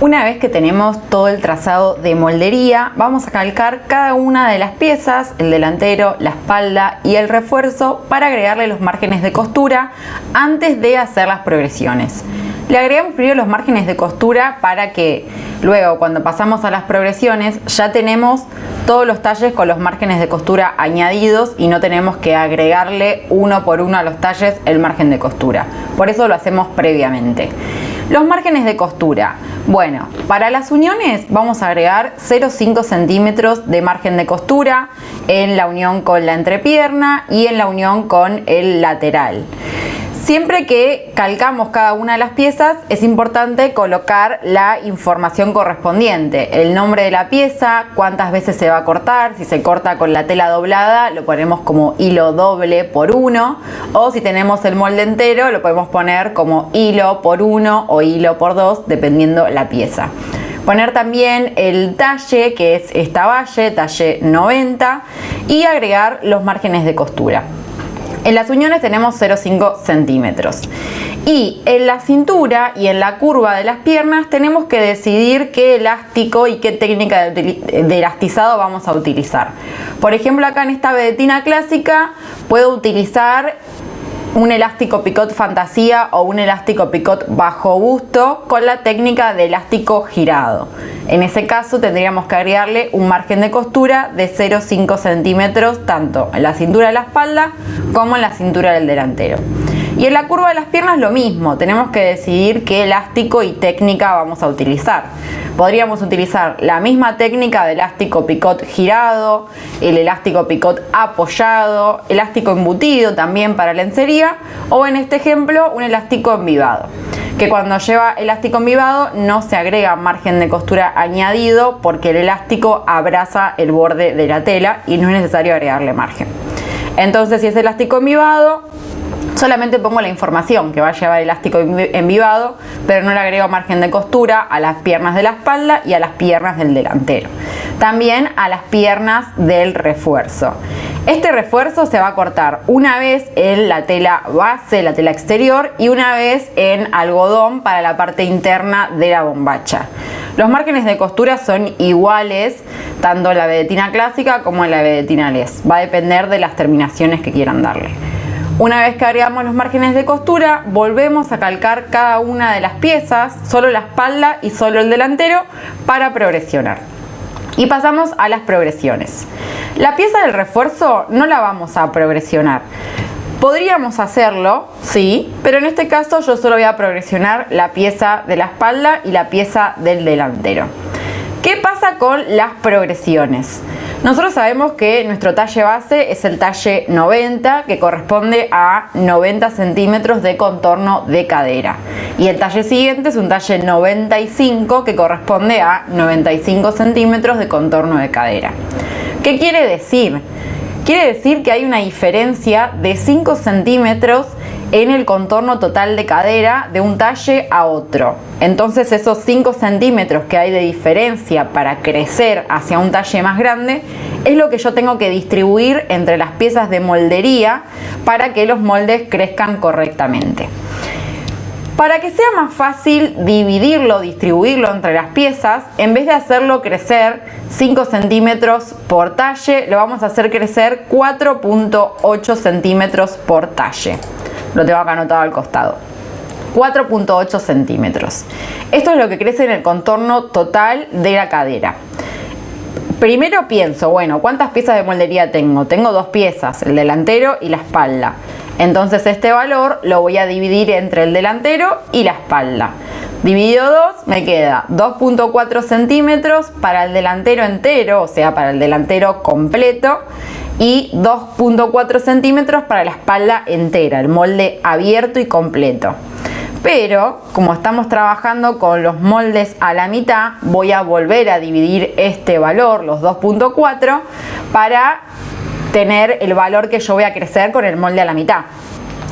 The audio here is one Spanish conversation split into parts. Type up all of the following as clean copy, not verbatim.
Una vez que tenemos todo el trazado de moldería, vamos a calcar cada una de las piezas, el delantero, la espalda y el refuerzo, para agregarle los márgenes de costura antes de hacer las progresiones. Le agregamos primero los márgenes de costura para que luego, cuando pasamos a las progresiones, ya tenemos todos los talles con los márgenes de costura añadidos y no tenemos que agregarle uno por uno a los talles el margen de costura. Por eso lo hacemos previamente. Los márgenes de costura. Bueno, para las uniones vamos a agregar 0,5 centímetros de margen de costura en la unión con la entrepierna y en la unión con el lateral. Siempre que calcamos cada una de las piezas es importante colocar la información correspondiente, el nombre de la pieza, cuántas veces se va a cortar, si se corta con la tela doblada lo ponemos como hilo doble por 1, o si tenemos el molde entero lo podemos poner como hilo por 1 o hilo por 2 dependiendo la pieza. Poner también el talle, que es esta valle, talle 90, y agregar los márgenes de costura. En las uniones tenemos 0,5 centímetros. Y en la cintura y en la curva de las piernas tenemos que decidir qué elástico y qué técnica de elastizado vamos a utilizar. Por ejemplo, acá en esta vedetina clásica puedo utilizar un elástico picot fantasía o un elástico picot bajo busto con la técnica de elástico girado. En ese caso tendríamos que agregarle un margen de costura de 0,5 centímetros tanto en la cintura de la espalda como en la cintura del delantero. Y en la curva de las piernas lo mismo, tenemos que decidir qué elástico y técnica vamos a utilizar. Podríamos utilizar la misma técnica de elástico picot girado, el elástico picot apoyado, elástico embutido también para lencería, o en este ejemplo un elástico envivado, que cuando lleva elástico envivado no se agrega margen de costura añadido porque el elástico abraza el borde de la tela y no es necesario agregarle margen. Entonces, si es elástico envivado, solamente pongo la información que va a llevar elástico envivado, pero no le agrego margen de costura a las piernas de la espalda y a las piernas del delantero. También a las piernas del refuerzo. Este refuerzo se va a cortar una vez en la tela base, la tela exterior, y una vez en algodón para la parte interna de la bombacha. Los márgenes de costura son iguales tanto en la vedetina clásica como en la vedetina les. Va a depender de las terminaciones que quieran darle. Una vez que agregamos los márgenes de costura, volvemos a calcar cada una de las piezas, solo la espalda y solo el delantero, para progresionar. Y pasamos a las progresiones. La pieza del refuerzo no la vamos a progresionar. Podríamos hacerlo, sí, pero en este caso yo solo voy a progresionar la pieza de la espalda y la pieza del delantero. ¿Qué pasa con las progresiones? Nosotros sabemos que nuestro talle base es el talle 90, que corresponde a 90 centímetros de contorno de cadera. Y el talle siguiente es un talle 95, que corresponde a 95 centímetros de contorno de cadera. ¿Qué quiere decir? Quiere decir que hay una diferencia de 5 centímetros en el contorno total de cadera de un talle a otro. Entonces esos 5 centímetros que hay de diferencia para crecer hacia un talle más grande es lo que yo tengo que distribuir entre las piezas de moldería para que los moldes crezcan correctamente. Para que sea más fácil distribuirlo entre las piezas, en vez de hacerlo crecer 5 centímetros por talle, lo vamos a hacer crecer 4,8 centímetros por talle. Lo tengo acá anotado al costado. 4,8 centímetros. Esto es lo que crece en el contorno total de la cadera. Primero pienso, bueno, ¿cuántas piezas de moldería tengo? Tengo 2 piezas, el delantero y la espalda. Entonces este valor lo voy a dividir entre el delantero y la espalda. Dividido 2 me queda 2,4 centímetros para el delantero entero, o sea, para el delantero completo, y 2,4 centímetros para la espalda entera, el molde abierto y completo. Pero como estamos trabajando con los moldes a la mitad, voy a volver a dividir este valor, los 2,4, para tener el valor que yo voy a crecer con el molde a la mitad.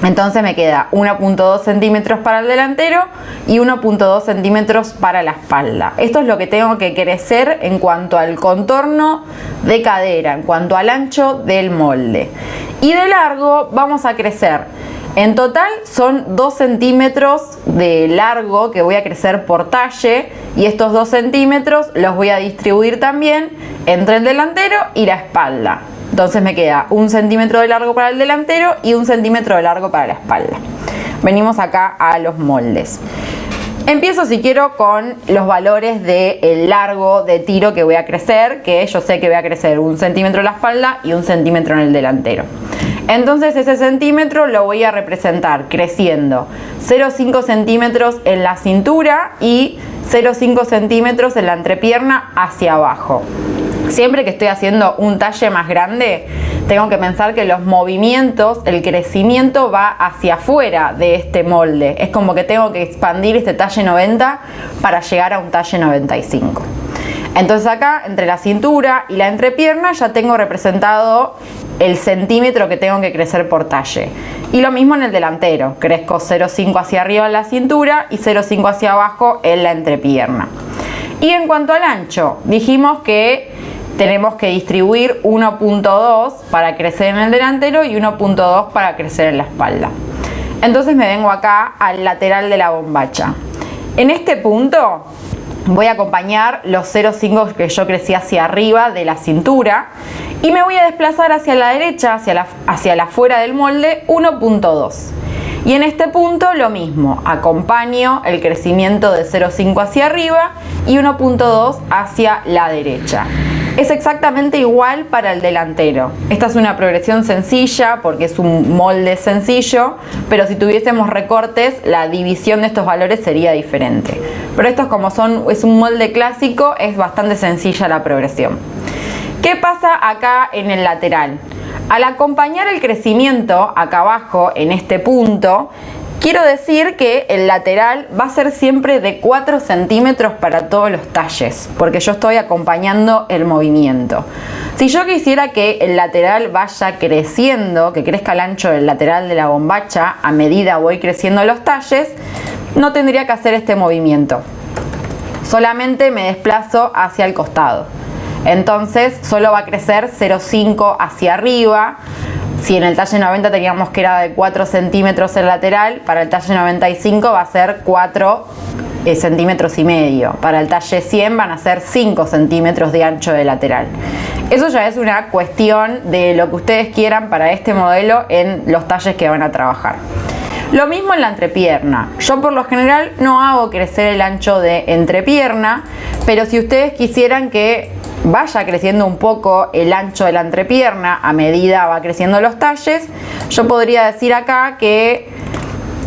Entonces me queda 1,2 centímetros para el delantero y 1,2 centímetros para la espalda. Esto es lo que tengo que crecer en cuanto al contorno de cadera, en cuanto al ancho del molde. Y de largo vamos a crecer En total son 2 centímetros de largo que voy a crecer por talle, y estos 2 centímetros los voy a distribuir también entre el delantero y la espalda. Entonces me queda 1 centímetro de largo para el delantero y 1 centímetro de largo para la espalda. Venimos acá a los moldes. Empiezo, si quiero, con los valores del largo de tiro que voy a crecer, que yo sé que voy a crecer 1 centímetro en la espalda y 1 centímetro en el delantero. Entonces ese centímetro lo voy a representar creciendo 0,5 centímetros en la cintura y 0,5 centímetros en la entrepierna hacia abajo. Siempre que estoy haciendo un talle más grande, tengo que pensar que los movimientos, el crecimiento va hacia afuera de este molde. Es como que tengo que expandir este talle 90 para llegar a un talle 95. Entonces acá, entre la cintura y la entrepierna, ya tengo representado el centímetro que tengo que crecer por talle. Y lo mismo en el delantero. Crezco 0,5 hacia arriba en la cintura y 0,5 hacia abajo en la entrepierna. Y en cuanto al ancho, dijimos que tenemos que distribuir 1,2 para crecer en el delantero y 1,2 para crecer en la espalda. Entonces me vengo acá al lateral de la bombacha. En este punto voy a acompañar los 0,5 que yo crecí hacia arriba de la cintura y me voy a desplazar hacia la derecha, hacia la fuera del molde, 1,2. Y en este punto lo mismo, acompaño el crecimiento de 0,5 hacia arriba y 1,2 hacia la derecha. Es exactamente igual para el delantero. Esta es una progresión sencilla porque es un molde sencillo, pero si tuviésemos recortes, la división de estos valores sería diferente. Pero estos, como es un molde clásico, es bastante sencilla la progresión. ¿Qué pasa acá en el lateral? Al acompañar el crecimiento acá abajo, en este punto, quiero decir que el lateral va a ser siempre de 4 centímetros para todos los talles, porque yo estoy acompañando el movimiento. Si yo quisiera que el lateral vaya creciendo, que crezca el ancho del lateral de la bombacha a medida voy creciendo los talles, no tendría que hacer este movimiento. Solamente me desplazo hacia el costado. Entonces solo va a crecer 0,5 hacia arriba. Si en el talle 90 teníamos que era de 4 centímetros el lateral, para el talle 95 va a ser 4 centímetros y medio. Para el talle 100 van a ser 5 centímetros de ancho de lateral. Eso ya es una cuestión de lo que ustedes quieran para este modelo en los talles que van a trabajar. Lo mismo en la entrepierna. Yo por lo general no hago crecer el ancho de entrepierna, pero si ustedes quisieran que vaya creciendo un poco el ancho de la entrepierna a medida va creciendo los talles, yo podría decir acá que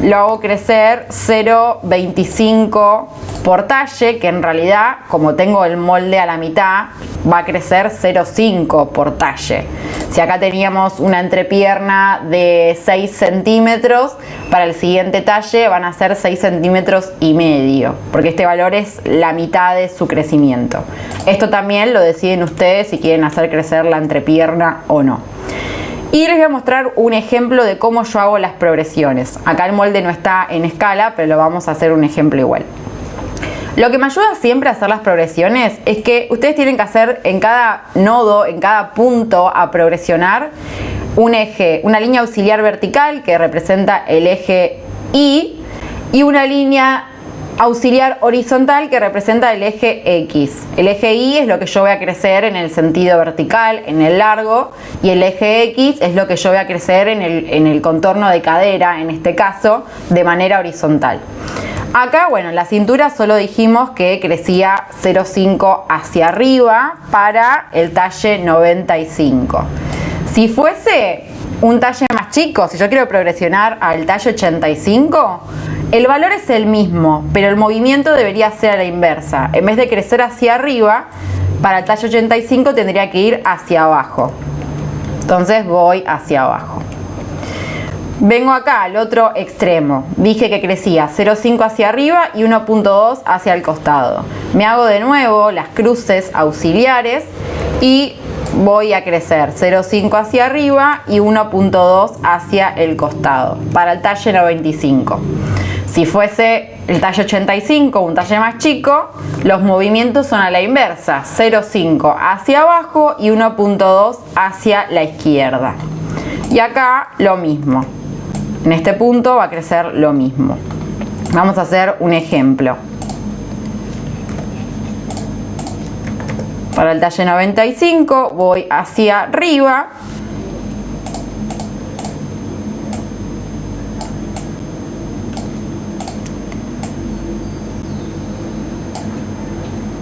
lo hago crecer 0,25 por talle, que en realidad, como tengo el molde a la mitad, va a crecer 0,5 por talle. Si acá teníamos una entrepierna de 6 centímetros, para el siguiente talle van a ser 6 centímetros y medio, porque este valor es la mitad de su crecimiento. Esto también lo deciden ustedes si quieren hacer crecer la entrepierna o no. Y les voy a mostrar un ejemplo de cómo yo hago las progresiones. Acá el molde no está en escala, pero lo vamos a hacer un ejemplo igual. Lo que me ayuda siempre a hacer las progresiones es que ustedes tienen que hacer en cada nodo, en cada punto a progresionar un eje, una línea auxiliar vertical que representa el eje Y y una línea auxiliar horizontal que representa el eje X. El eje Y es lo que yo voy a crecer en el sentido vertical, en el largo, y el eje X es lo que yo voy a crecer en el contorno de cadera, en este caso, de manera horizontal. Acá, bueno, en la cintura solo dijimos que crecía 0,5 hacia arriba para el talle 95. Si fuese un talle más chico, si yo quiero progresionar al talle 85, el valor es el mismo, pero el movimiento debería ser a la inversa. En vez de crecer hacia arriba, para el talle 85 tendría que ir hacia abajo. Entonces voy hacia abajo. Vengo acá al otro extremo. Dije que crecía 0,5 hacia arriba y 1,2 hacia el costado. Me hago de nuevo las cruces auxiliares y voy a crecer 0,5 hacia arriba y 1,2 hacia el costado para el talle 95. Si fuese el talle 85, un talle más chico, los movimientos son a la inversa, 0,5 hacia abajo y 1,2 hacia la izquierda. Y acá lo mismo. En este punto va a crecer lo mismo. Vamos a hacer un ejemplo. Para el talle 95 voy hacia arriba.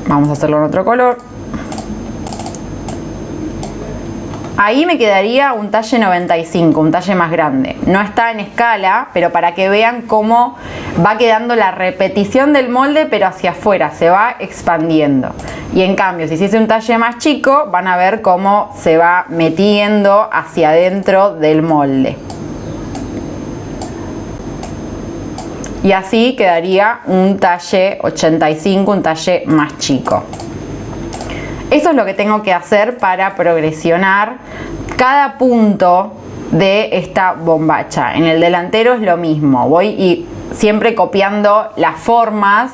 Vamos a hacerlo en otro color. Ahí me quedaría un talle 95, un talle más grande. No está en escala, pero para que vean cómo va quedando la repetición del molde, pero hacia afuera, se va expandiendo. Y en cambio, si hiciese un talle más chico, van a ver cómo se va metiendo hacia adentro del molde. Y así quedaría un talle 85, un talle más chico. Eso es lo que tengo que hacer para progresionar cada punto de esta bombacha. En el delantero es lo mismo. Voy y siempre copiando las formas.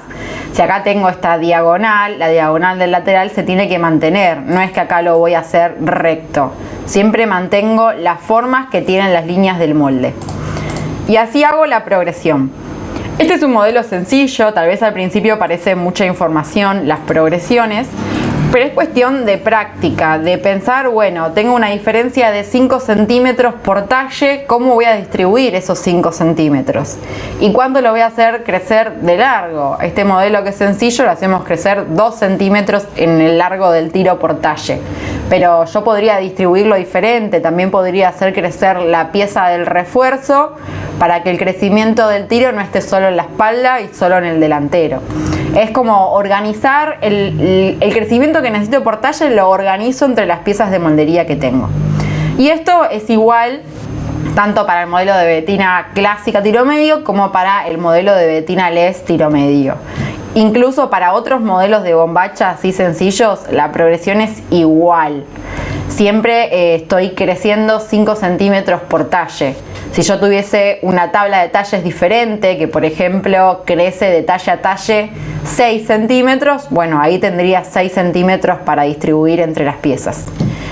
Si acá tengo esta diagonal, la diagonal del lateral se tiene que mantener. No es que acá lo voy a hacer recto. Siempre mantengo las formas que tienen las líneas del molde. Y así hago la progresión. Este es un modelo sencillo, tal vez al principio parece mucha información las progresiones, pero es cuestión de práctica, de pensar, bueno, tengo una diferencia de 5 centímetros por talle, ¿cómo voy a distribuir esos 5 centímetros? ¿Y cuánto lo voy a hacer crecer de largo? Este modelo que es sencillo lo hacemos crecer 2 centímetros en el largo del tiro por talle. Pero yo podría distribuirlo diferente, también podría hacer crecer la pieza del refuerzo para que el crecimiento del tiro no esté solo en la espalda y solo en el delantero. Es como organizar el crecimiento que necesito por talle, lo organizo entre las piezas de moldería que tengo. Y esto es igual tanto para el modelo de vedetina clásica tiro medio como para el modelo de vedetina Les tiro medio. Incluso para otros modelos de bombacha así sencillos, la progresión es igual. Siempre estoy creciendo 5 centímetros por talle. Si yo tuviese una tabla de talles diferente, que por ejemplo crece de talle a talle 6 centímetros, bueno, ahí tendría 6 centímetros para distribuir entre las piezas.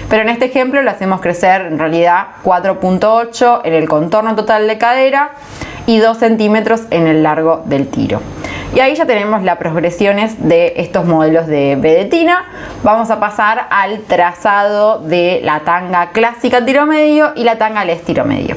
Pero en este ejemplo lo hacemos crecer en realidad 4.8 en el contorno total de cadera y 2 centímetros en el largo del tiro. Y ahí ya tenemos las progresiones de estos modelos de vedetina. Vamos a pasar al trazado de la tanga clásica tiro medio y la tanga Les tiro medio.